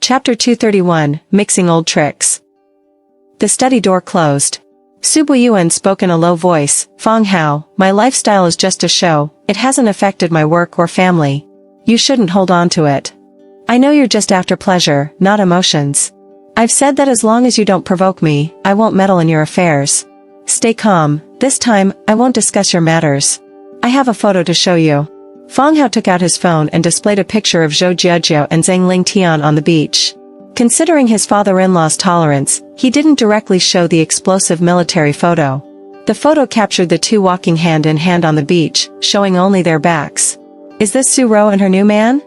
Chapter 231, Mixing Old Tricks. The study door closed. Su Buiyuan spoke in a low voice, Fang Hao, my lifestyle is just a show, it hasn't affected my work or family. You shouldn't hold on to it. I know you're just after pleasure, not emotions. I've said that as long as you don't provoke me, I won't meddle in your affairs. Stay calm, this time, I won't discuss your matters. I have a photo to show you. Fang Hao took out his phone and displayed a picture of Zhou Jiajiao and Zhang Lingtian on the beach. Considering his father-in-law's tolerance, he didn't directly show the explosive military photo. The photo captured the two walking hand in hand on the beach, showing only their backs. Is this Su Ro and her new man?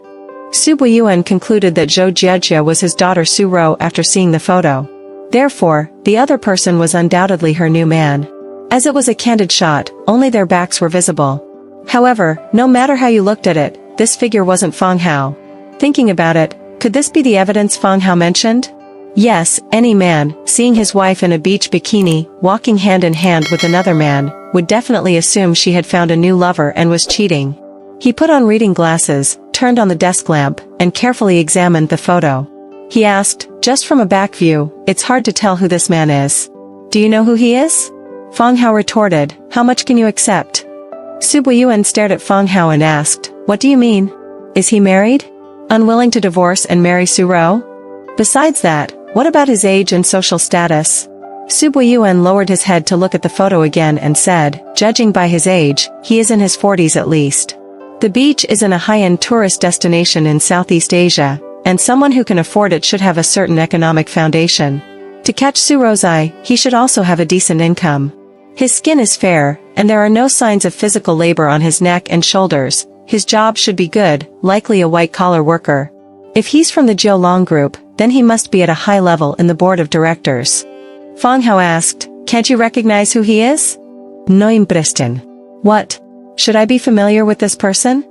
Su Buiyuan concluded that Zhou Jiajiao was his daughter Su Ro after seeing the photo. Therefore, the other person was undoubtedly her new man. As it was a candid shot, only their backs were visible. However, no matter how you looked at it, this figure wasn't Fang Hao. Thinking about it, could this be the evidence Fang Hao mentioned? Yes, any man, seeing his wife in a beach bikini, walking hand in hand with another man, would definitely assume she had found a new lover and was cheating. He put on reading glasses, turned on the desk lamp, and carefully examined the photo. He asked, just from a back view, it's hard to tell who this man is. Do you know who he is? Fang Hao retorted, how much can you accept? Su Buiyuan stared at Fang Hao and asked, what do you mean? Is he married? Unwilling to divorce and marry Su Ro? Besides that, what about his age and social status? Su Buiyuan lowered his head to look at the photo again and said, judging by his age, he is in his 40s at least. The beach is in a high-end tourist destination in Southeast Asia, and someone who can afford it should have a certain economic foundation. To catch Su Ro's eye, he should also have a decent income. His skin is fair, and there are no signs of physical labor on his neck and shoulders. His job should be good, likely a white-collar worker. If he's from the Jiolong group, then he must be at a high level in the board of directors. Fang Hao asked, can't you recognize who he is? No impression. What? Should I be familiar with this person?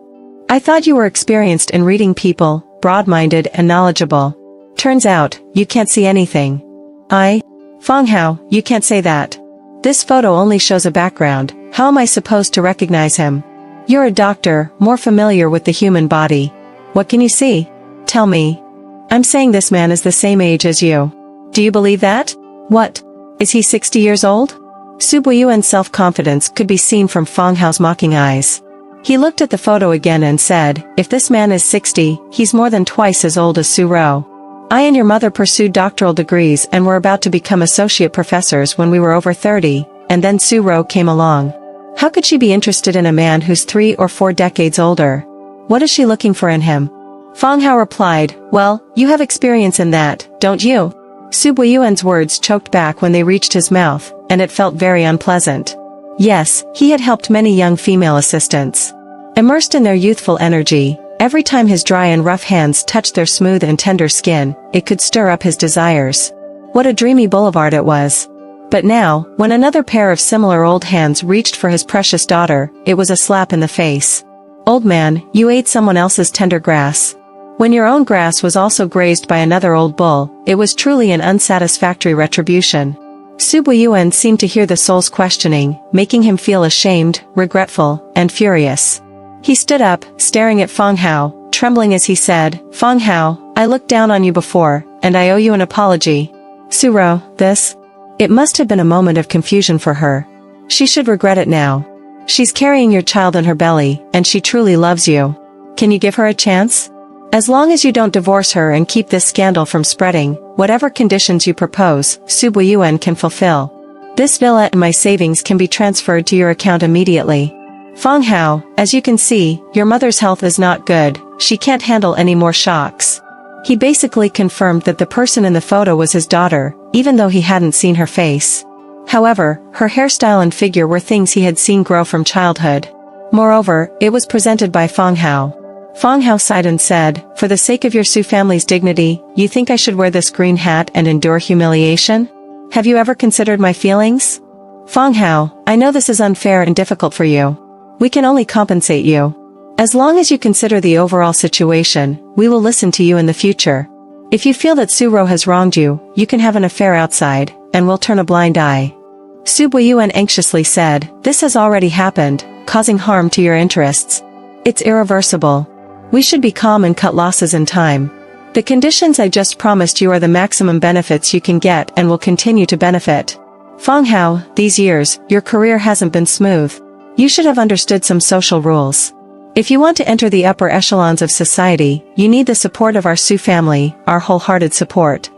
I thought you were experienced in reading people, broad-minded and knowledgeable. Turns out, you can't see anything. Fang Hao, you can't say that. This photo only shows a background, how am I supposed to recognize him? You're a doctor, more familiar with the human body. What can you see? Tell me. I'm saying this man is the same age as you. Do you believe that? What? Is he 60 years old? Su Buiyuan's self-confidence could be seen from Fang Hao's mocking eyes. He looked at the photo again and said, if this man is 60, he's more than twice as old as Su Ro. I and your mother pursued doctoral degrees and were about to become associate professors when we were over 30, and then Su Ro came along. How could she be interested in a man who's 3 or 4 decades older? What is she looking for in him? Fang Hao replied, well, you have experience in that, don't you? Su Buiyuan's words choked back when they reached his mouth, and it felt very unpleasant. Yes, he had helped many young female assistants. Immersed in their youthful energy, every time his dry and rough hands touched their smooth and tender skin, it could stir up his desires. What a dreamy boulevard it was. But now, when another pair of similar old hands reached for his precious daughter, it was a slap in the face. Old man, you ate someone else's tender grass. When your own grass was also grazed by another old bull, it was truly an unsatisfactory retribution. Su Buiyuan seemed to hear the soul's questioning, making him feel ashamed, regretful, and furious. He stood up, staring at Fang Hao, trembling as he said, Fang Hao, I looked down on you before, and I owe you an apology. Su Ro, this? It must have been a moment of confusion for her. She should regret it now. She's carrying your child in her belly, and she truly loves you. Can you give her a chance? As long as you don't divorce her and keep this scandal from spreading, whatever conditions you propose, Su Buiyuan can fulfill. This villa and my savings can be transferred to your account immediately. Fang Hao, as you can see, your mother's health is not good, she can't handle any more shocks. He basically confirmed that the person in the photo was his daughter, even though he hadn't seen her face. However, her hairstyle and figure were things he had seen grow from childhood. Moreover, it was presented by Fang Hao. Fang Hao sighed and said, for the sake of your Su family's dignity, you think I should wear this green hat and endure humiliation? Have you ever considered my feelings? Fang Hao, I know this is unfair and difficult for you. We can only compensate you. As long as you consider the overall situation, we will listen to you in the future. If you feel that Su Ro has wronged you, you can have an affair outside, and we'll turn a blind eye. Su Buiyuan anxiously said, this has already happened, causing harm to your interests. It's irreversible. We should be calm and cut losses in time. The conditions I just promised you are the maximum benefits you can get and will continue to benefit. Fang Hao, these years, your career hasn't been smooth. You should have understood some social rules. If you want to enter the upper echelons of society, you need the support of our Su family, our wholehearted support.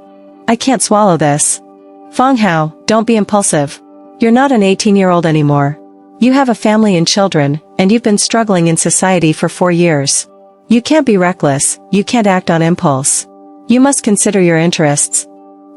I can't swallow this. Fang Hao, don't be impulsive. You're not an 18-year-old anymore. You have a family and children, and you've been struggling in society for 4 years. You can't be reckless, you can't act on impulse. You must consider your interests.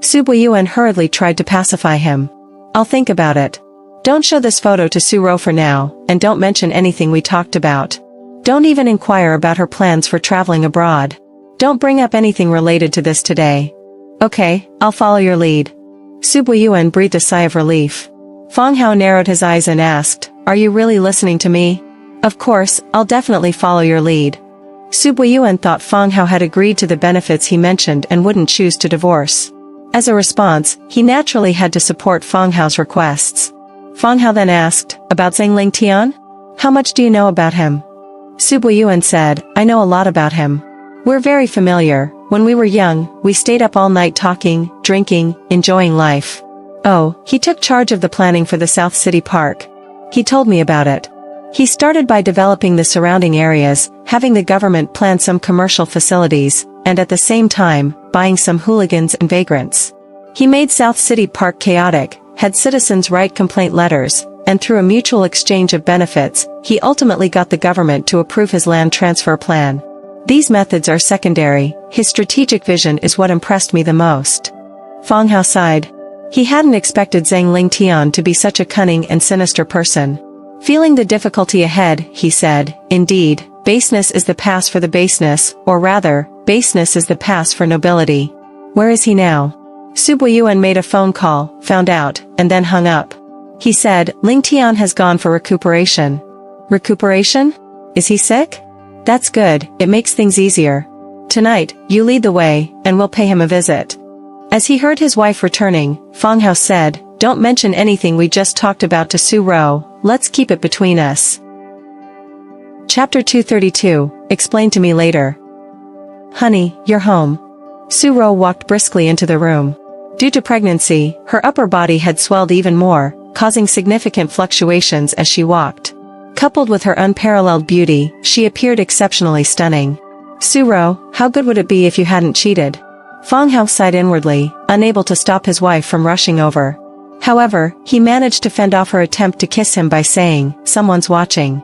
Su Buiyuan hurriedly tried to pacify him. I'll think about it. Don't show this photo to Su Ro for now, and don't mention anything we talked about. Don't even inquire about her plans for traveling abroad. Don't bring up anything related to this today. Okay, I'll follow your lead. Su Buiyuan breathed a sigh of relief. Fang Hao narrowed his eyes and asked, Are you really listening to me? Of course, I'll definitely follow your lead. Su Buiyuan thought Fang Hao had agreed to the benefits he mentioned and wouldn't choose to divorce. As a response, he naturally had to support Fang Hao's requests. Fang Hao then asked, About Zhang Lingtian? How much do you know about him? Su Buiyuan said, I know a lot about him. We're very familiar. When we were young, we stayed up all night talking, drinking, enjoying life. Oh, he took charge of the planning for the South City Park. He told me about it. He started by developing the surrounding areas, having the government plan some commercial facilities, and at the same time, buying some hooligans and vagrants. He made South City Park chaotic, had citizens write complaint letters, and through a mutual exchange of benefits, he ultimately got the government to approve his land transfer plan. These methods are secondary, his strategic vision is what impressed me the most. Fang Hao sighed. He hadn't expected Zhang Lingtian to be such a cunning and sinister person. Feeling the difficulty ahead, he said, Indeed, baseness is the pass for the baseness, or rather, baseness is the pass for nobility. Where is he now? Su Buiyuan made a phone call, found out, and then hung up. He said, Lingtian has gone for recuperation. Recuperation? Is he sick? That's good, it makes things easier. Tonight, you lead the way, and we'll pay him a visit. As he heard his wife returning, Fang Hao said, Don't mention anything we just talked about to Su Ro, let's keep it between us. Chapter 232, Explain to me later. Honey, you're home. Su Ro walked briskly into the room. Due to pregnancy, her upper body had swelled even more, causing significant fluctuations as she walked. Coupled with her unparalleled beauty, she appeared exceptionally stunning. Su Ro, how good would it be if you hadn't cheated? Fang Hao sighed inwardly, unable to stop his wife from rushing over. However, he managed to fend off her attempt to kiss him by saying, Someone's watching.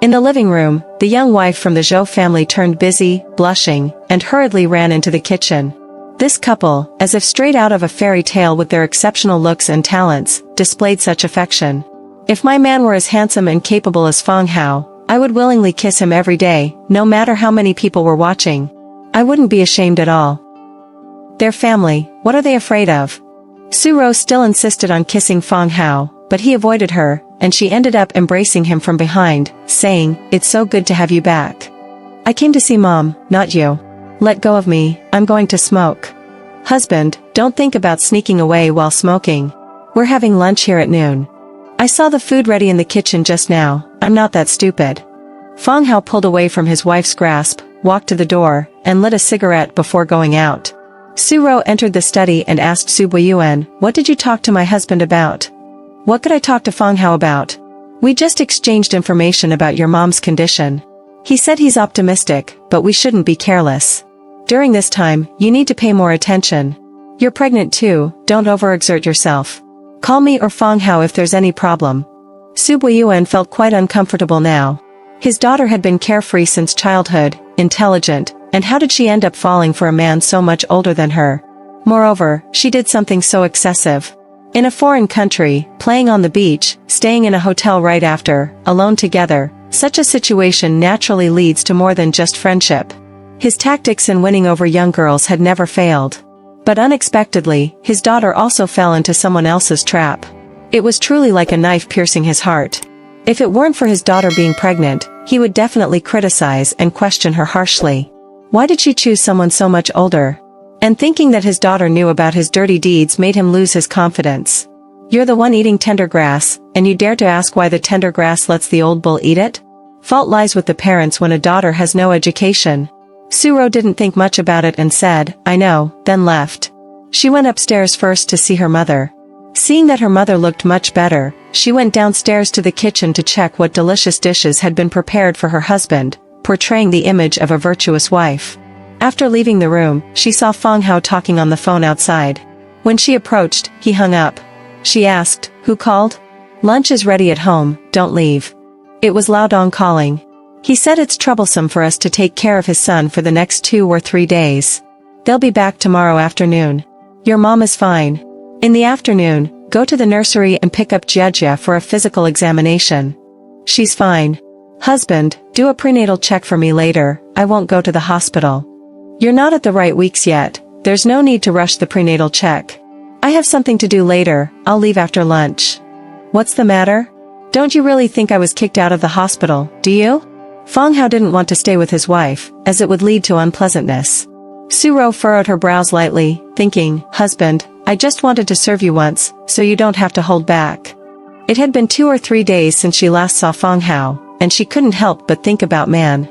In the living room, the young wife from the Zhou family turned busy, blushing, and hurriedly ran into the kitchen. This couple, as if straight out of a fairy tale with their exceptional looks and talents, displayed such affection. If my man were as handsome and capable as Fang Hao, I would willingly kiss him every day, no matter how many people were watching. I wouldn't be ashamed at all. Their family, what are they afraid of? Su Ro still insisted on kissing Fang Hao, but he avoided her, and she ended up embracing him from behind, saying, It's so good to have you back. I came to see Mom, not you. Let go of me, I'm going to smoke. Husband, don't think about sneaking away while smoking. We're having lunch here at noon. I saw the food ready in the kitchen just now, I'm not that stupid. Fang Hao pulled away from his wife's grasp, walked to the door, and lit a cigarette before going out. Su Ro entered the study and asked Su Buiyuan, What did you talk to my husband about? What could I talk to Fang Hao about? We just exchanged information about your mom's condition. He said he's optimistic, but we shouldn't be careless. During this time, you need to pay more attention. You're pregnant too, don't overexert yourself. Call me or Fang Hao if there's any problem. Su Buiyuan felt quite uncomfortable now. His daughter had been carefree since childhood, intelligent, and how did she end up falling for a man so much older than her? Moreover, she did something so excessive. In a foreign country, playing on the beach, staying in a hotel right after, alone together, such a situation naturally leads to more than just friendship. His tactics in winning over young girls had never failed. But unexpectedly, his daughter also fell into someone else's trap. It was truly like a knife piercing his heart. If it weren't for his daughter being pregnant, he would definitely criticize and question her harshly. Why did she choose someone so much older? And thinking that his daughter knew about his dirty deeds made him lose his confidence. You're the one eating tender grass, and you dare to ask why the tender grass lets the old bull eat it? Fault lies with the parents when a daughter has no education. Suro didn't think much about it and said, "I know," then left. She went upstairs first to see her mother. Seeing that her mother looked much better, she went downstairs to the kitchen to check what delicious dishes had been prepared for her husband, portraying the image of a virtuous wife. After leaving the room, she saw Fang Hao talking on the phone outside. When she approached, he hung up. She asked, "Who called?" "Lunch is ready at home, don't leave." It was Lao Dong calling. He said it's troublesome for us to take care of his son for the next 2 or 3 days. They'll be back tomorrow afternoon. Your mom is fine. In the afternoon, go to the nursery and pick up Yue Xia for a physical examination. She's fine. Husband, do a prenatal check for me later, I won't go to the hospital. You're not at the right weeks yet, there's no need to rush the prenatal check. I have something to do later, I'll leave after lunch. What's the matter? Don't you really think I was kicked out of the hospital, do you? Fang Hao didn't want to stay with his wife, as it would lead to unpleasantness. Suro furrowed her brows lightly, thinking, "Husband, I just wanted to serve you once, so you don't have to hold back." It had been 2 or 3 days since she last saw Fang Hao, and she couldn't help but think about man.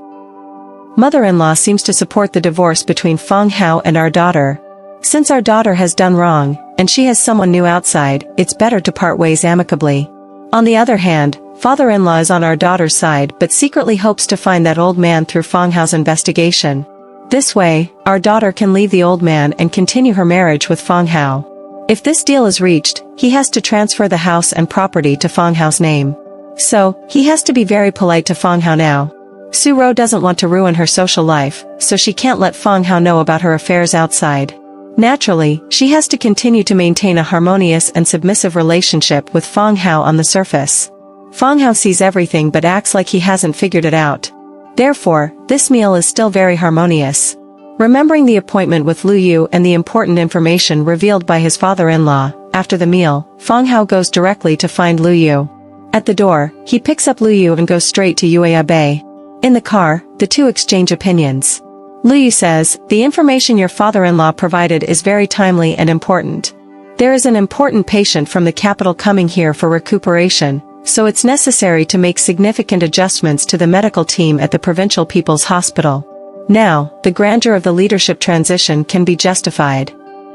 Mother-in-law seems to support the divorce between Fang Hao and our daughter. Since our daughter has done wrong, and she has someone new outside, it's better to part ways amicably. On the other hand, father-in-law is on our daughter's side but secretly hopes to find that old man through Fang Hao's investigation. This way, our daughter can leave the old man and continue her marriage with Fang Hao. If this deal is reached, he has to transfer the house and property to Fang Hao's name. So, he has to be very polite to Fang Hao now. Suro doesn't want to ruin her social life, so she can't let Fang Hao know about her affairs outside. Naturally, she has to continue to maintain a harmonious and submissive relationship with Fang Hao on the surface. Fang Hao sees everything but acts like he hasn't figured it out. Therefore, this meal is still very harmonious. Remembering the appointment with Lu Yu and the important information revealed by his father-in-law, after the meal, Fang Hao goes directly to find Lu Yu. At the door, he picks up Lu Yu and goes straight to Yue Xia Huo. In the car, the two exchange opinions. Lu Yu says, "The information your father-in-law provided is very timely and important. There is an important patient from the capital coming here for recuperation, so it's necessary to make significant adjustments to the medical team at the Provincial People's Hospital. Now, the grandeur of the leadership transition can be justified."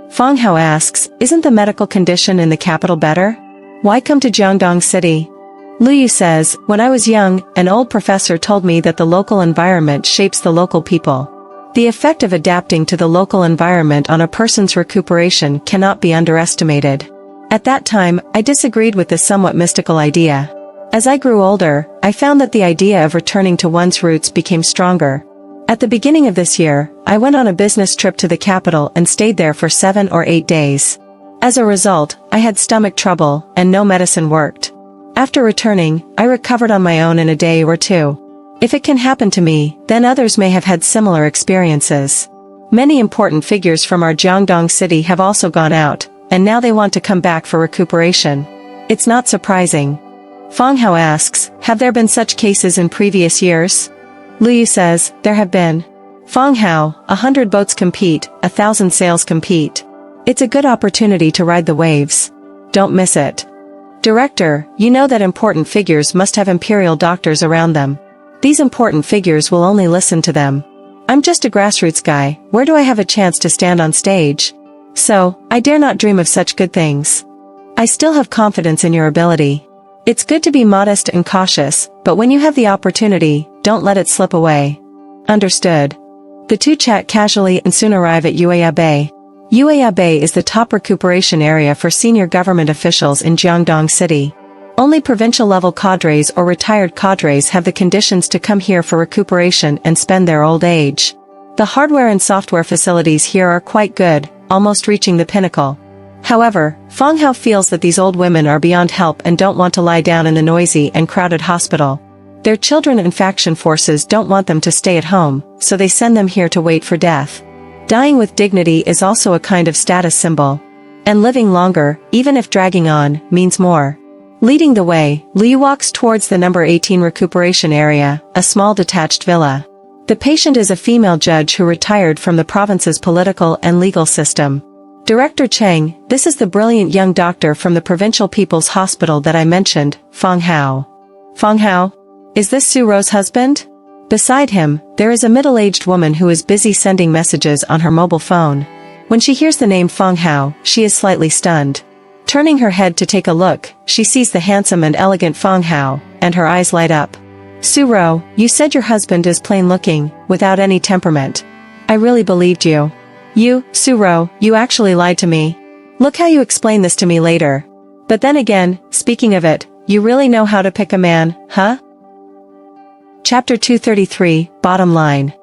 Fang Hao asks, "Isn't the medical condition in the capital better? Why come to Jiangdong City?" Lu Yu says, "When I was young, an old professor told me that the local environment shapes the local people. The effect of adapting to the local environment on a person's recuperation cannot be underestimated. At that time, I disagreed with this somewhat mystical idea. As I grew older, I found that the idea of returning to one's roots became stronger. At the beginning of this year, I went on a business trip to the capital and stayed there for 7 or 8 days. As a result, I had stomach trouble, and no medicine worked. After returning, I recovered on my own in a day or 2. If it can happen to me, then others may have had similar experiences. Many important figures from our Jiangdong City have also gone out, and now they want to come back for recuperation. It's not surprising." Fang Hao asks, "Have there been such cases in previous years?" Lu Yu says, "There have been." Fang Hao, 100 boats compete, 1,000 sails compete. It's a good opportunity to ride the waves. Don't miss it. Director, you know that important figures must have imperial doctors around them. These important figures will only listen to them. I'm just a grassroots guy, where do I have a chance to stand on stage? So, I dare not dream of such good things. I still have confidence in your ability. It's good to be modest and cautious, but when you have the opportunity, don't let it slip away." Understood. The two chat casually and soon arrive at Yue Xia Huo. Yue Xia Huo is the top recuperation area for senior government officials in Jiangdong City. Only provincial-level cadres or retired cadres have the conditions to come here for recuperation and spend their old age. The hardware and software facilities here are quite good, almost reaching the pinnacle. However, Fang Hao feels that these old women are beyond help and don't want to lie down in the noisy and crowded hospital. Their children and faction forces don't want them to stay at home, so they send them here to wait for death. Dying with dignity is also a kind of status symbol. And living longer, even if dragging on, means more. Leading the way, Li walks towards the number 18 recuperation area, a small detached villa. The patient is a female judge who retired from the province's political and legal system. Director Cheng, this is the brilliant young doctor from the Provincial People's Hospital that I mentioned, Fang Hao. Fang Hao? Is this Suro's husband? Beside him, there is a middle-aged woman who is busy sending messages on her mobile phone. When she hears the name Fang Hao, she is slightly stunned. Turning her head to take a look, she sees the handsome and elegant Fang Hao, and her eyes light up. Su-ro, you said your husband is plain-looking, without any temperament. I really believed you. Su-ro, you actually lied to me. Look how you explain this to me later. But then again, speaking of it, you really know how to pick a man, huh? Chapter 233, Bottom Line.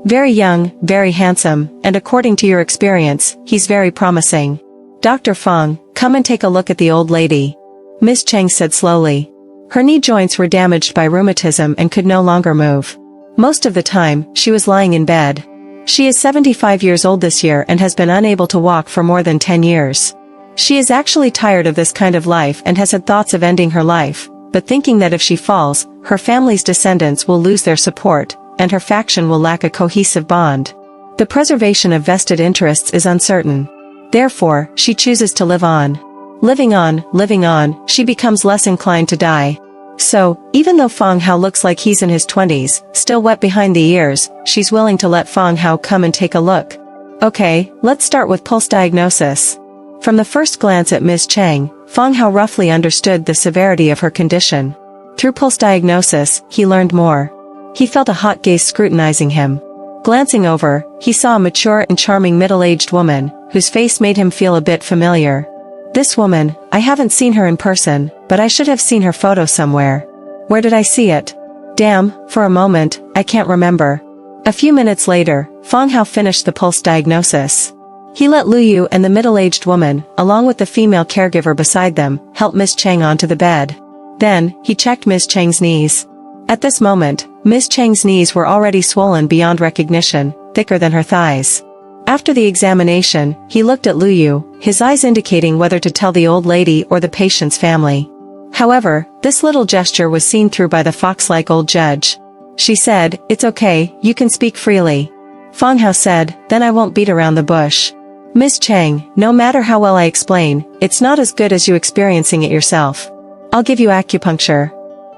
Very young, very handsome, and according to your experience, he's very promising. Dr. Fang, come and take a look at the old lady. Miss Cheng said slowly. Her knee joints were damaged by rheumatism and could no longer move. Most of the time, she was lying in bed. She is 75 years old this year and has been unable to walk for more than 10 years. She is actually tired of this kind of life and has had thoughts of ending her life, but thinking that if she falls, her family's descendants will lose their support, and her faction will lack a cohesive bond. The preservation of vested interests is uncertain. Therefore, she chooses to live on. Living on, she becomes less inclined to die. So, even though Fang Hao looks like he's in his 20s, still wet behind the ears, she's willing to let Fang Hao come and take a look. Okay, let's start with pulse diagnosis. From the first glance at Ms. Cheng, Fang Hao roughly understood the severity of her condition. Through pulse diagnosis, he learned more. He felt a hot gaze scrutinizing him. Glancing over, he saw a mature and charming middle-aged woman, whose face made him feel a bit familiar. This woman, I haven't seen her in person, but I should have seen her photo somewhere. Where did I see it? Damn, for a moment, I can't remember. A few minutes later, Fang Hao finished the pulse diagnosis. He let Lu Yu and the middle-aged woman, along with the female caregiver beside them, help Miss Cheng onto the bed. Then, he checked Miss Cheng's knees. At this moment, Miss Cheng's knees were already swollen beyond recognition, thicker than her thighs. After the examination, he looked at Lu Yu, his eyes indicating whether to tell the old lady or the patient's family. However, this little gesture was seen through by the fox-like old judge. She said, "It's okay, you can speak freely." Fang Hao said, "Then I won't beat around the bush. Miss Cheng, no matter how well I explain, it's not as good as you experiencing it yourself. I'll give you acupuncture."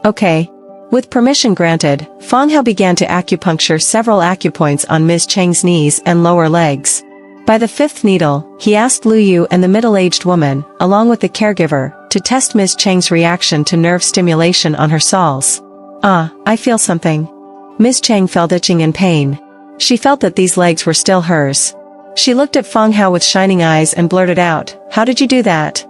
Okay. With permission granted, Fang Hao began to acupuncture several acupoints on Ms. Cheng's knees and lower legs. By the fifth needle, he asked Lu Yu and the middle-aged woman, along with the caregiver, to test Ms. Cheng's reaction to nerve stimulation on her soles. I feel something. Ms. Cheng felt itching in pain. She felt that these legs were still hers. She looked at Fang Hao with shining eyes and blurted out, "How did you do that?"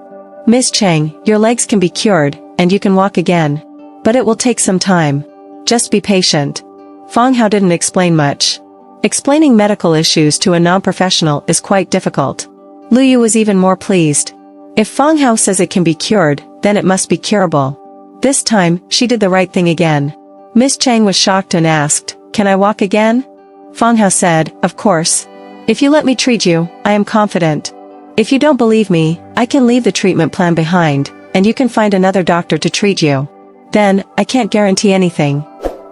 "Miss Cheng, your legs can be cured, and you can walk again. But it will take some time. Just be patient." Fang Hao didn't explain much. Explaining medical issues to a non-professional is quite difficult. Lu Yu was even more pleased. If Fang Hao says it can be cured, then it must be curable. This time, she did the right thing again. Miss Cheng was shocked and asked, "Can I walk again?" Fang Hao said, "Of course. If you let me treat you, I am confident. If you don't believe me, I can leave the treatment plan behind, and you can find another doctor to treat you. Then, I can't guarantee anything."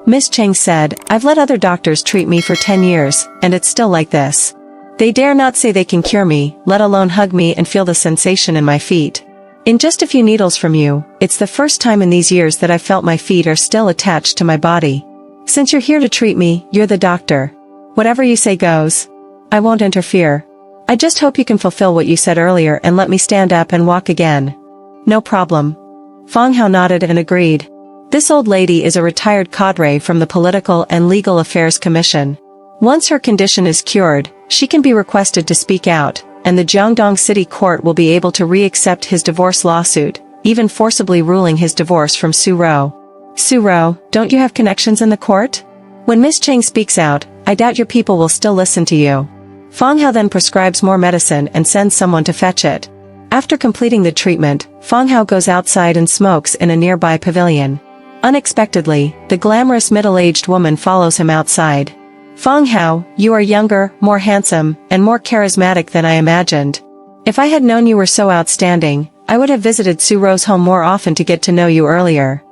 Miss Cheng said, "I've let other doctors treat me for 10 years, and it's still like this. They dare not say they can cure me, let alone hug me and feel the sensation in my feet. In just a few needles from you, it's the first time in these years that I felt my feet are still attached to my body. Since you're here to treat me, you're the doctor. Whatever you say goes. I won't interfere. I just hope you can fulfill what you said earlier and let me stand up and walk again." "No problem." Fang Hao nodded and agreed. This old lady is a retired cadre from the Political and Legal Affairs Commission. Once her condition is cured, she can be requested to speak out, and the Jiangdong City court will be able to re-accept his divorce lawsuit, even forcibly ruling his divorce from Su-ro. "Su-ro, don't you have connections in the court? When Miss Cheng speaks out, I doubt your people will still listen to you." Fang Hao then prescribes more medicine and sends someone to fetch it. After completing the treatment, Fang Hao goes outside and smokes in a nearby pavilion. Unexpectedly, the glamorous middle-aged woman follows him outside. "Fang Hao, you are younger, more handsome, and more charismatic than I imagined. If I had known you were so outstanding, I would have visited Su-ro's home more often to get to know you earlier."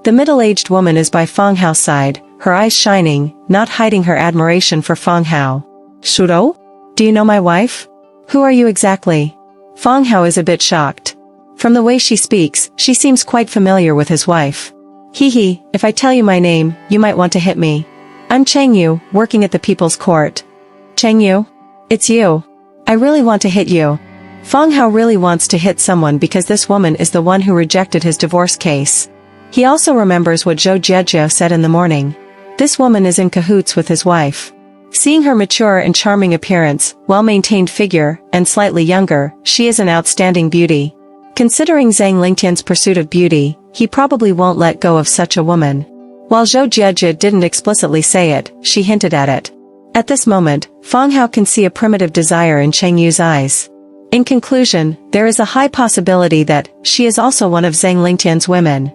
The middle-aged woman is by Fang Hao's side, her eyes shining, not hiding her admiration for Fang Hao. "Su-ro? Do you know my wife? Who are you exactly?" Fang Hao is a bit shocked. From the way she speaks, she seems quite familiar with his wife. Hee hee, if I tell you my name, you might want to hit me. I'm Chang Yu, working at the People's Court. Chang Yu? It's you. I really want to hit you. Fang Hao really wants to hit someone because this woman is the one who rejected his divorce case. He also remembers what Yue Xia Huo said in the morning. This woman is in cahoots with his wife. Seeing her mature and charming appearance, well-maintained figure, and slightly younger, she is an outstanding beauty. Considering Zhang Lingtian's pursuit of beauty, he probably won't let go of such a woman. While Yue Xia Huo didn't explicitly say it, she hinted at it. At this moment, Fang Hao can see a primitive desire in Chang Yu's eyes. In conclusion, there is a high possibility that she is also one of Zhang Lingtian's women.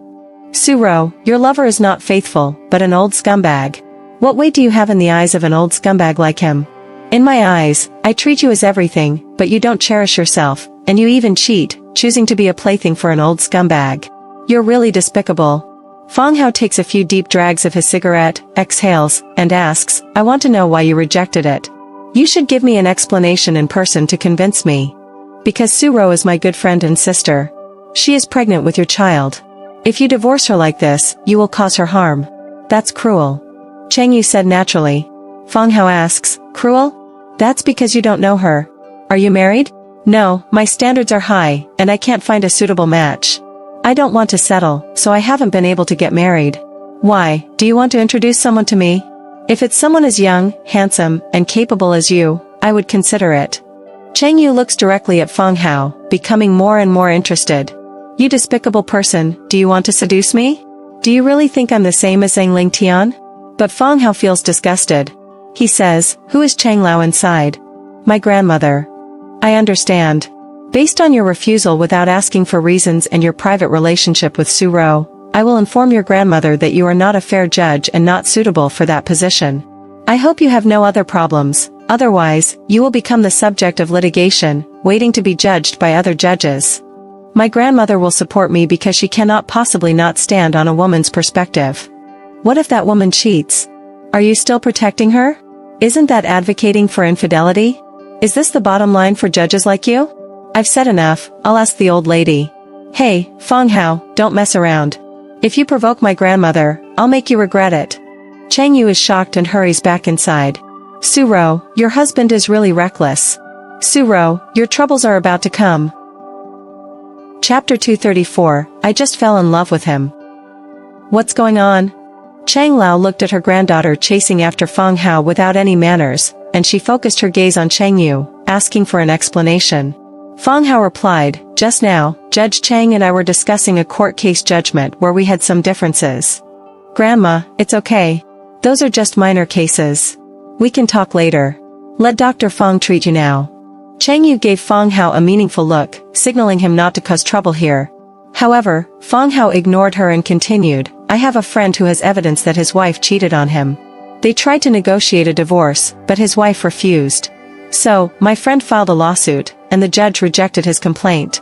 Su-ro, your lover is not faithful, but an old scumbag. What weight do you have in the eyes of an old scumbag like him? In my eyes, I treat you as everything, but you don't cherish yourself, and you even cheat, choosing to be a plaything for an old scumbag. You're really despicable. Fang Hao takes a few deep drags of his cigarette, exhales, and asks, I want to know why you rejected it. You should give me an explanation in person to convince me. Because Su-ro is my good friend and sister. She is pregnant with your child. If you divorce her like this, you will cause her harm. That's cruel. Chang Yu said naturally. Fang Hao asks, cruel? That's because you don't know her. Are you married? No, my standards are high, and I can't find a suitable match. I don't want to settle, so I haven't been able to get married. Why, do you want to introduce someone to me? If it's someone as young, handsome, and capable as you, I would consider it. Chang Yu looks directly at Fang Hao, becoming more and more interested. You despicable person, do you want to seduce me? Do you really think I'm the same as Zhang Lingtian? But Fang Hao feels disgusted. He says, who is Chang Lao inside? My grandmother. I understand. Based on your refusal without asking for reasons and your private relationship with Su-ro, I will inform your grandmother that you are not a fair judge and not suitable for that position. I hope you have no other problems, otherwise, you will become the subject of litigation, waiting to be judged by other judges. My grandmother will support me because she cannot possibly not stand on a woman's perspective. What if that woman cheats? Are you still protecting her? Isn't that advocating for infidelity? Is this the bottom line for judges like you? I've said enough, I'll ask the old lady. Hey, Fang Hao, don't mess around. If you provoke my grandmother, I'll make you regret it. Chang Yu is shocked and hurries back inside. Su-ro, your husband is really reckless. Su-ro, your troubles are about to come. Chapter 234, I just fell in love with him. What's going on? Chang Lao looked at her granddaughter chasing after Fang Hao without any manners, and she focused her gaze on Chang Yu, asking for an explanation. Fang Hao replied, just now, Judge Chang and I were discussing a court case judgment where we had some differences. Grandma, it's okay. Those are just minor cases. We can talk later. Let Dr. Fang treat you now. Chang Yu gave Fang Hao a meaningful look, signaling him not to cause trouble here. However, Fang Hao ignored her and continued, I have a friend who has evidence that his wife cheated on him. They tried to negotiate a divorce, but his wife refused. So, my friend filed a lawsuit, and the judge rejected his complaint.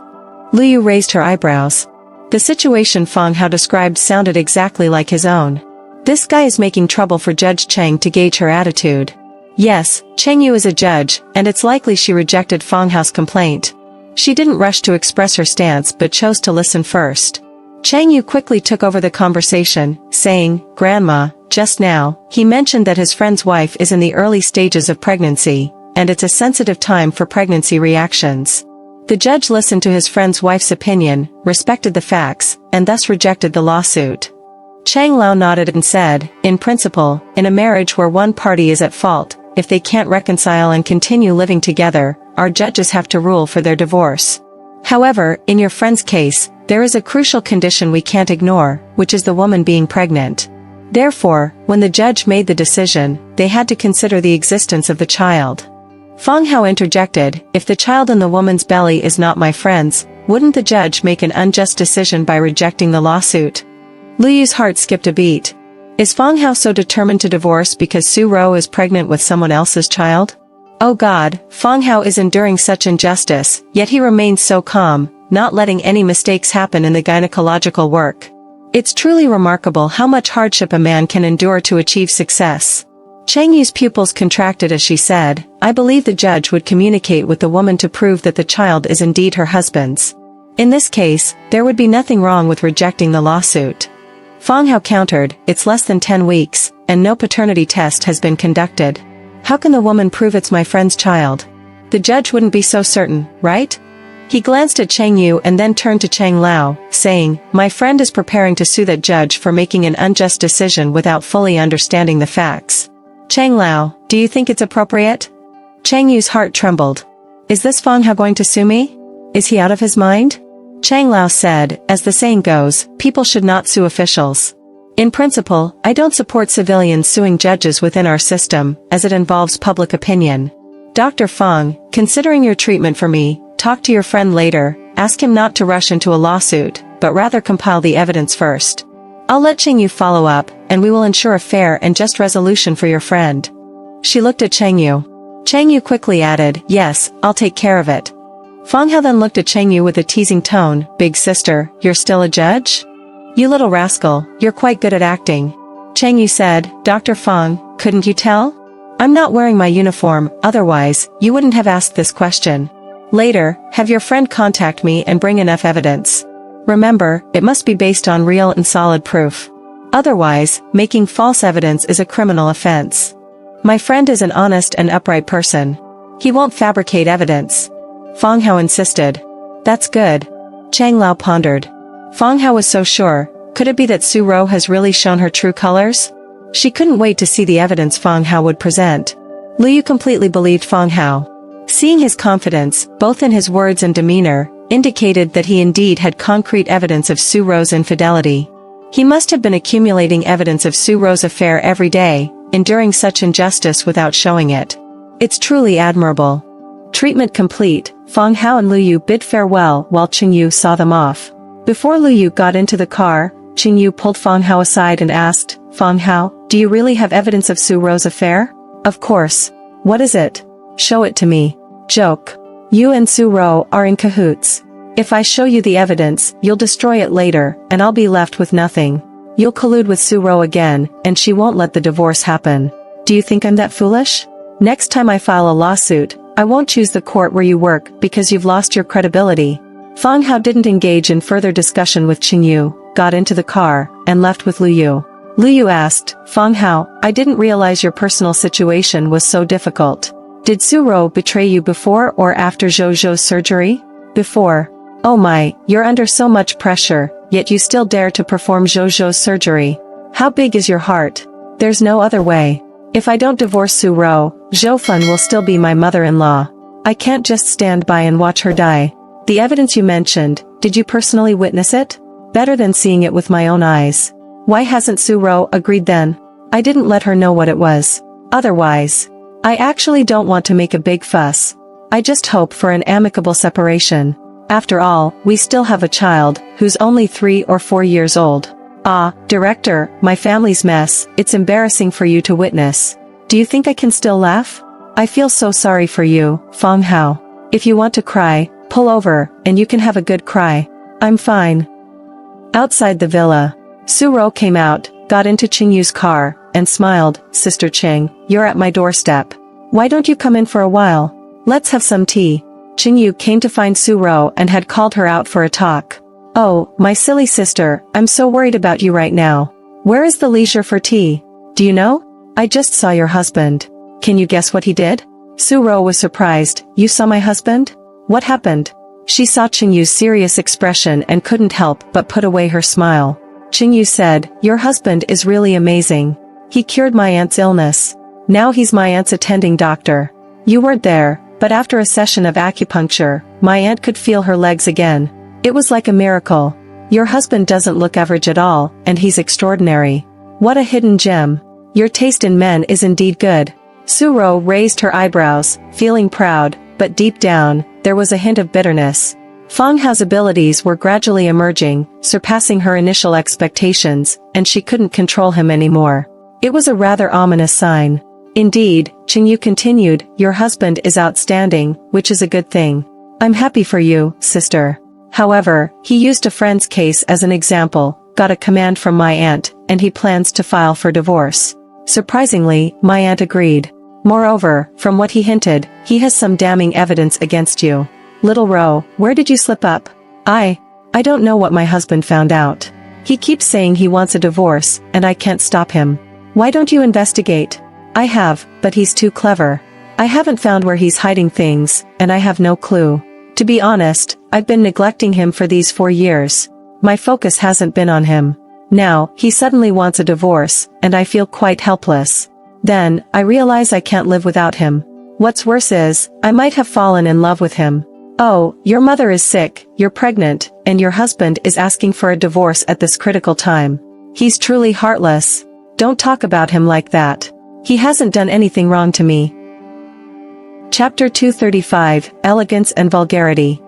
Lu Yu raised her eyebrows. The situation Fang Hao described sounded exactly like his own. This guy is making trouble for Judge Chang to gauge her attitude. Yes, Chang Yu is a judge, and it's likely she rejected Fang Hao's complaint. She didn't rush to express her stance but chose to listen first. Chang Yu quickly took over the conversation, saying, Grandma, just now, he mentioned that his friend's wife is in the early stages of pregnancy, and it's a sensitive time for pregnancy reactions. The judge listened to his friend's wife's opinion, respected the facts, and thus rejected the lawsuit. Chang Lao nodded and said, in principle, in a marriage where one party is at fault, if they can't reconcile and continue living together, our judges have to rule for their divorce. However, in your friend's case, there is a crucial condition we can't ignore, which is the woman being pregnant. Therefore, when the judge made the decision, they had to consider the existence of the child. Fang Hao interjected, if the child in the woman's belly is not my friend's, wouldn't the judge make an unjust decision by rejecting the lawsuit? Lu Yu's heart skipped a beat. Is Fang Hao so determined to divorce because Su-ro is pregnant with someone else's child? Oh God, Fang Hao is enduring such injustice, yet he remains so calm, not letting any mistakes happen in the gynecological work. It's truly remarkable how much hardship a man can endure to achieve success. Chang Yu's pupils contracted as she said, I believe the judge would communicate with the woman to prove that the child is indeed her husband's. In this case, there would be nothing wrong with rejecting the lawsuit. Fang Hao countered, it's less than 10 weeks, and no paternity test has been conducted. How can the woman prove it's my friend's child? The judge wouldn't be so certain, right? He glanced at Cheng Yu and then turned to Cheng Lao, saying, my friend is preparing to sue that judge for making an unjust decision without fully understanding the facts. Cheng Lao, do you think it's appropriate? Cheng Yu's heart trembled. Is this Fang Hao going to sue me? Is he out of his mind? Cheng Lao said, as the saying goes, people should not sue officials. In principle, I don't support civilians suing judges within our system, as it involves public opinion. Dr. Fang, considering your treatment for me, talk to your friend later, ask him not to rush into a lawsuit, but rather compile the evidence first. I'll let Cheng Yu follow up, and we will ensure a fair and just resolution for your friend. She looked at Cheng Yu. Cheng Yu quickly added, yes, I'll take care of it. Fang Hao then looked at Cheng Yu with a teasing tone, big sister, you're still a judge? You little rascal, you're quite good at acting. Cheng Yu said, Dr. Fang, couldn't you tell? I'm not wearing my uniform, otherwise, you wouldn't have asked this question. Later, have your friend contact me and bring enough evidence. Remember, it must be based on real and solid proof. Otherwise, making false evidence is a criminal offense. My friend is an honest and upright person. He won't fabricate evidence. Fang Hao insisted. That's good. Cheng Lao pondered. Fang Hao was so sure, could it be that Su Ro has really shown her true colors? She couldn't wait to see the evidence Fang Hao would present. Lu Yu completely believed Fang Hao. Seeing his confidence, both in his words and demeanor, indicated that he indeed had concrete evidence of Su Ro's infidelity. He must have been accumulating evidence of Su Ro's affair every day, enduring such injustice without showing it. It's truly admirable. Treatment complete, Fang Hao and Lu Yu bid farewell while Cheng Yu saw them off. Before Lu Yu got into the car, Cheng Yu pulled Fang Hao aside and asked, Fang Hao, do you really have evidence of Su Ro's affair? Of course. What is it? Show it to me. Joke. You and Su Ro are in cahoots. If I show you the evidence, you'll destroy it later, and I'll be left with nothing. You'll collude with Su Ro again, and she won't let the divorce happen. Do you think I'm that foolish? Next time I file a lawsuit, I won't choose the court where you work because you've lost your credibility. Fang Hao didn't engage in further discussion with Cheng Yu, got into the car, and left with Lu Yu. Lu Yu asked, Fang Hao, I didn't realize your personal situation was so difficult. Did Su Ro betray you before or after Zhou's surgery? Before. Oh my, you're under so much pressure, yet you still dare to perform Zhou's surgery. How big is your heart? There's no other way. If I don't divorce Su Ro, Zhou Fun will still be my mother-in-law. I can't just stand by and watch her die. The evidence you mentioned, did you personally witness it? Better than seeing it with my own eyes. Why hasn't Su Ro agreed then? I didn't let her know what it was. Otherwise, I actually don't want to make a big fuss. I just hope for an amicable separation. After all, we still have a child, who's only 3 or 4 years old. Ah, director, my family's mess, it's embarrassing for you to witness. Do you think I can still laugh? I feel so sorry for you, Fang Hao. If you want to cry, pull over, and you can have a good cry. I'm fine. Outside the villa, Su Ro came out, got into Cheng Yu's car, and smiled, Sister Cheng, you're at my doorstep. Why don't you come in for a while? Let's have some tea. Cheng Yu came to find Su Ro and had called her out for a talk. Oh, my silly sister, I'm so worried about you right now. Where is the leisure for tea? Do you know? I just saw your husband. Can you guess what he did? Su Ro was surprised. You saw my husband? What happened? She saw Cheng Yu's serious expression and couldn't help but put away her smile. Cheng Yu said, your husband is really amazing. He cured my aunt's illness. Now he's my aunt's attending doctor. You weren't there, but after a session of acupuncture, my aunt could feel her legs again. It was like a miracle. Your husband doesn't look average at all, and he's extraordinary. What a hidden gem. Your taste in men is indeed good. Su Ro raised her eyebrows, feeling proud, but deep down, there was a hint of bitterness. Fang Hao's abilities were gradually emerging, surpassing her initial expectations, and she couldn't control him anymore. It was a rather ominous sign. Indeed, Cheng Yu continued, your husband is outstanding, which is a good thing. I'm happy for you, sister. However, he used a friend's case as an example, got a command from my aunt, and he plans to file for divorce. Surprisingly, my aunt agreed. Moreover, from what he hinted, he has some damning evidence against you. Little Ro, where did you slip up? I don't know what my husband found out. He keeps saying he wants a divorce, and I can't stop him. Why don't you investigate? I have, but he's too clever. I haven't found where he's hiding things, and I have no clue. To be honest, I've been neglecting him for these 4 years. My focus hasn't been on him. Now, he suddenly wants a divorce, and I feel quite helpless. Then, I realize I can't live without him. What's worse is, I might have fallen in love with him. Oh, your mother is sick, you're pregnant, and your husband is asking for a divorce at this critical time. He's truly heartless. Don't talk about him like that. He hasn't done anything wrong to me. Chapter 235, Elegance and Vulgarity.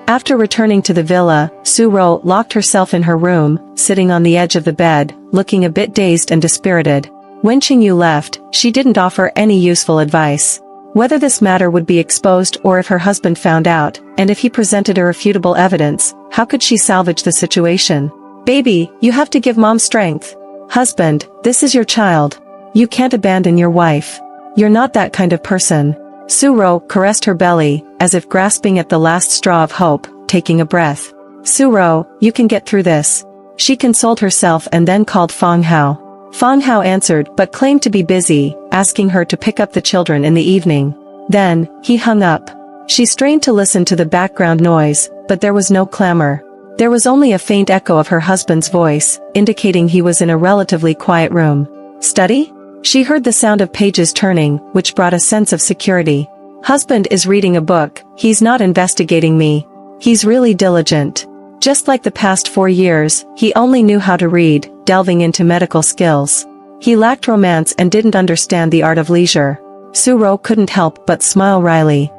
After returning to the villa, Su-ro locked herself in her room, sitting on the edge of the bed, looking a bit dazed and dispirited. When Qingyu left, she didn't offer any useful advice. Whether this matter would be exposed or if her husband found out, and if he presented irrefutable evidence, how could she salvage the situation? Baby, you have to give mom strength. Husband, this is your child. You can't abandon your wife. You're not that kind of person. Su-ro caressed her belly, as if grasping at the last straw of hope, taking a breath. Su-ro, you can get through this. She consoled herself and then called Fang Hao. Fang Hao answered but claimed to be busy, asking her to pick up the children in the evening. Then, he hung up. She strained to listen to the background noise, but there was no clamor. There was only a faint echo of her husband's voice, indicating he was in a relatively quiet room. Study? She heard the sound of pages turning, which brought a sense of security. Husband is reading a book, he's not investigating me. He's really diligent. Just like the past 4 years, he only knew how to read, delving into medical skills. He lacked romance and didn't understand the art of leisure. Su-ro couldn't help but smile wryly.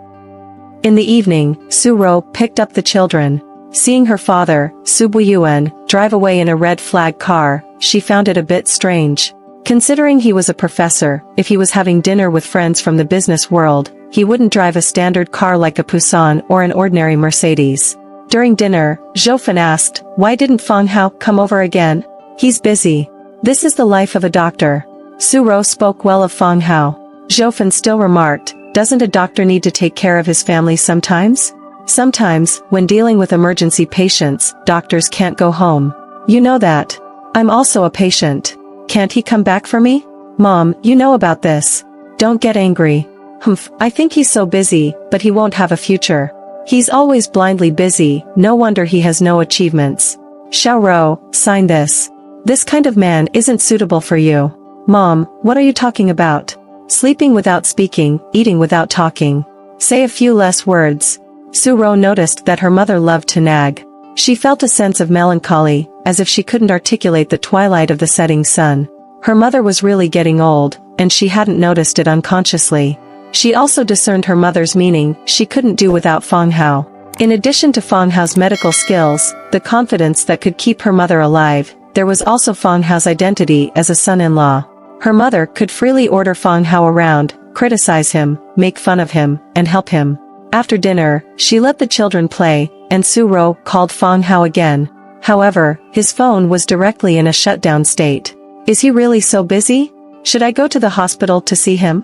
In the evening, Su-ro picked up the children. Seeing her father, Su-bu-yuan, drive away in a red flag car, she found it a bit strange. Considering he was a professor, if he was having dinner with friends from the business world, he wouldn't drive a standard car like a Pusan or an ordinary Mercedes. During dinner, Zhou asked, why didn't Fang Hao come over again? He's busy. This is the life of a doctor. Su-ro spoke well of Fang Hao. Zhou still remarked, doesn't a doctor need to take care of his family sometimes? Sometimes, when dealing with emergency patients, doctors can't go home. You know that. I'm also a patient. Can't he come back for me? Mom, you know about this. Don't get angry. I think he's so busy, but he won't have a future. He's always blindly busy, no wonder he has no achievements. Xiaoro, sign this. This kind of man isn't suitable for you. Mom, what are you talking about? Sleeping without speaking, eating without talking. Say a few less words. Su-ro noticed that her mother loved to nag. She felt a sense of melancholy, as if she couldn't articulate the twilight of the setting sun. Her mother was really getting old, and she hadn't noticed it unconsciously. She also discerned her mother's meaning, she couldn't do without Fang Hao. In addition to Fang Hao's medical skills, the confidence that could keep her mother alive, there was also Fang Hao's identity as a son-in-law. Her mother could freely order Fang Hao around, criticize him, make fun of him, and help him. After dinner, she let the children play, and Su-ro called Fang Hao again. However, his phone was directly in a shutdown state. Is he really so busy? Should I go to the hospital to see him?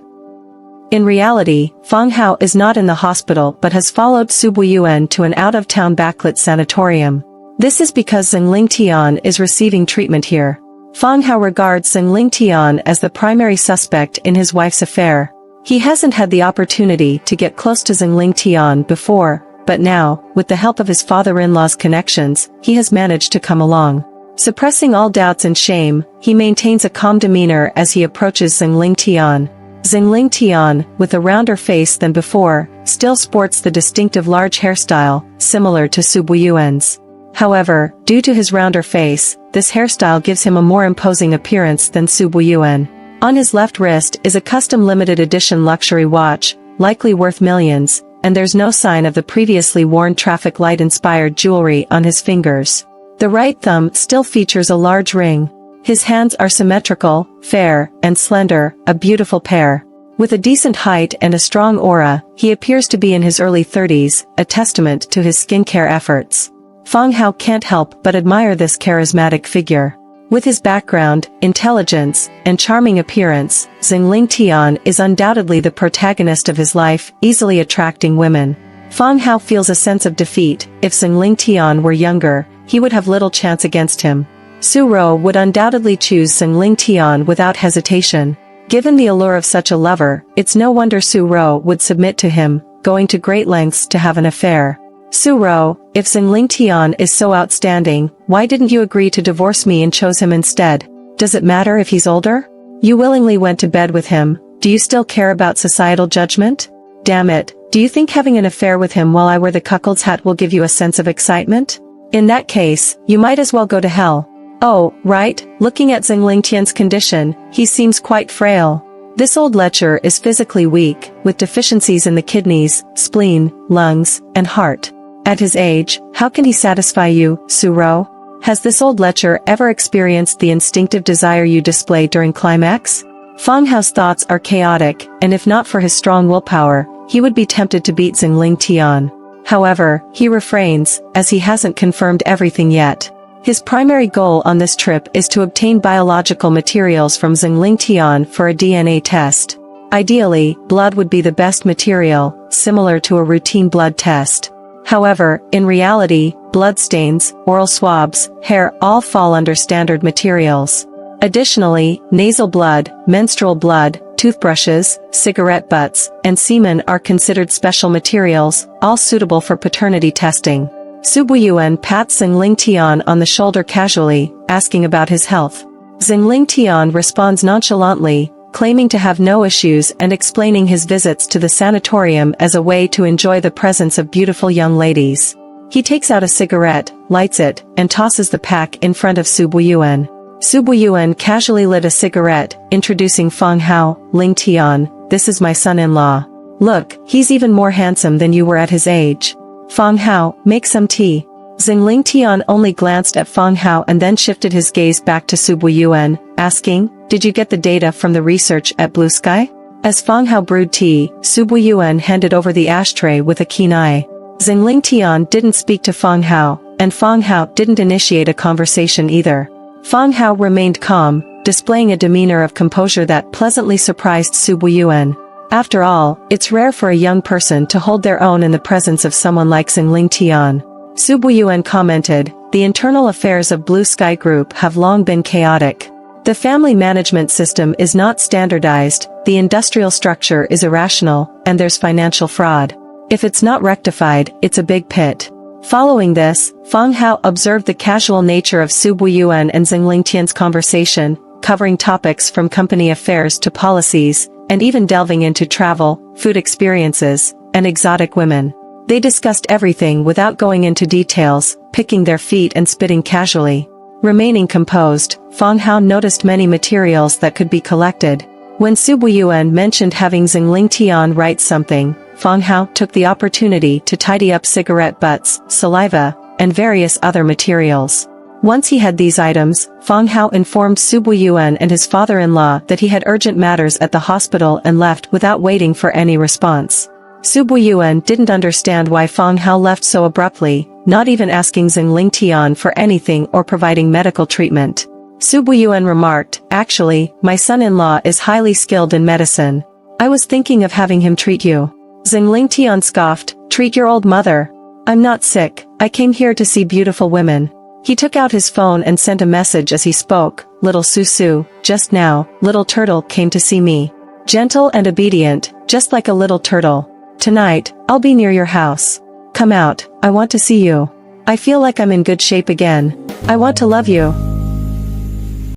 In reality, Fang Hao is not in the hospital but has followed Su-bu-yuan to an out-of-town backlit sanatorium. This is because Zhengling Tian is receiving treatment here. Fang Hao regards Zhengling Tian as the primary suspect in his wife's affair. He hasn't had the opportunity to get close to Zhengling Tian before, but now, with the help of his father-in-law's connections, he has managed to come along. Suppressing all doubts and shame, he maintains a calm demeanor as he approaches Zhengling Tian. Zhengling Tian, with a rounder face than before, still sports the distinctive large hairstyle, similar to Su-bu-yuan's. However, due to his rounder face, this hairstyle gives him a more imposing appearance than Su-bu-yuan. On his left wrist is a custom limited edition luxury watch, likely worth millions, and there's no sign of the previously worn traffic light-inspired jewelry on his fingers. The right thumb still features a large ring. His hands are symmetrical, fair, and slender, a beautiful pair. With a decent height and a strong aura, he appears to be in his early 30s, a testament to his skincare efforts. Fang Hao can't help but admire this charismatic figure. With his background, intelligence, and charming appearance, Zhengling Tian is undoubtedly the protagonist of his life, easily attracting women. Fang Hao feels a sense of defeat. If Zhengling Tian were younger, he would have little chance against him. Su Ro would undoubtedly choose Xingling Tian without hesitation. Given the allure of such a lover, it's no wonder Su Ro would submit to him, going to great lengths to have an affair. Su Ro, if Xingling Tian is so outstanding, why didn't you agree to divorce me and chose him instead? Does it matter if he's older? You willingly went to bed with him, do you still care about societal judgment? Damn it, do you think having an affair with him while I wear the cuckold's hat will give you a sense of excitement? In that case, you might as well go to hell. Oh, right, looking at Xingling Tian's condition, he seems quite frail. This old lecher is physically weak, with deficiencies in the kidneys, spleen, lungs, and heart. At his age, how can he satisfy you, Su Ro? Has this old lecher ever experienced the instinctive desire you display during climax? Fang Hao's thoughts are chaotic, and if not for his strong willpower, he would be tempted to beat Xingling Tian. However, he refrains, as he hasn't confirmed everything yet. His primary goal on this trip is to obtain biological materials from Xingling Tian for a DNA test. Ideally, blood would be the best material, similar to a routine blood test. However, in reality, bloodstains, oral swabs, hair all fall under standard materials. Additionally, nasal blood, menstrual blood, toothbrushes, cigarette butts, and semen are considered special materials, all suitable for paternity testing. Su Buiyuan pats Xingling Tian on the shoulder casually, asking about his health. Xingling Tian responds nonchalantly, claiming to have no issues and explaining his visits to the sanatorium as a way to enjoy the presence of beautiful young ladies. He takes out a cigarette, lights it, and tosses the pack in front of Su Buiyuan. Su Buiyuan casually lit a cigarette, introducing Fang Hao, Ling Tian, this is my son-in-law. Look, he's even more handsome than you were at his age. Fang Hao, make some tea. Xingling Tian only glanced at Fang Hao and then shifted his gaze back to Su Buiyuan, asking, did you get the data from the research at Blue Sky? As Fang Hao brewed tea, Su Buiyuan handed over the ashtray with a keen eye. Xingling Tian didn't speak to Fang Hao, and Fang Hao didn't initiate a conversation either. Fang Hao remained calm, displaying a demeanor of composure that pleasantly surprised Su Buiyuan. After all, it's rare for a young person to hold their own in the presence of someone like Xingling Tian. Su Buiyuan commented, the internal affairs of Blue Sky Group have long been chaotic. The family management system is not standardized, the industrial structure is irrational, and there's financial fraud. If it's not rectified, it's a big pit. Following this, Fang Hao observed the casual nature of Su Buiyuan and Xingling Tian's conversation, covering topics from company affairs to policies, and even delving into travel, food experiences, and exotic women. They discussed everything without going into details, picking their feet and spitting casually. Remaining composed, Fang Hao noticed many materials that could be collected. When Su Buiyuan mentioned having Xingling Tian write something, Fang Hao took the opportunity to tidy up cigarette butts, saliva, and various other materials. Once he had these items, Fang Hao informed Su Buiyuan and his father-in-law that he had urgent matters at the hospital and left without waiting for any response. Su Buiyuan didn't understand why Fang Hao left so abruptly, not even asking Xingling Tian for anything or providing medical treatment. Su Buiyuan remarked, actually, my son-in-law is highly skilled in medicine. I was thinking of having him treat you. Xingling Tian scoffed, treat your old mother. I'm not sick, I came here to see beautiful women. He took out his phone and sent a message as he spoke, little Su, just now, little turtle came to see me. Gentle and obedient, just like a little turtle. Tonight, I'll be near your house. Come out, I want to see you. I feel like I'm in good shape again. I want to love you.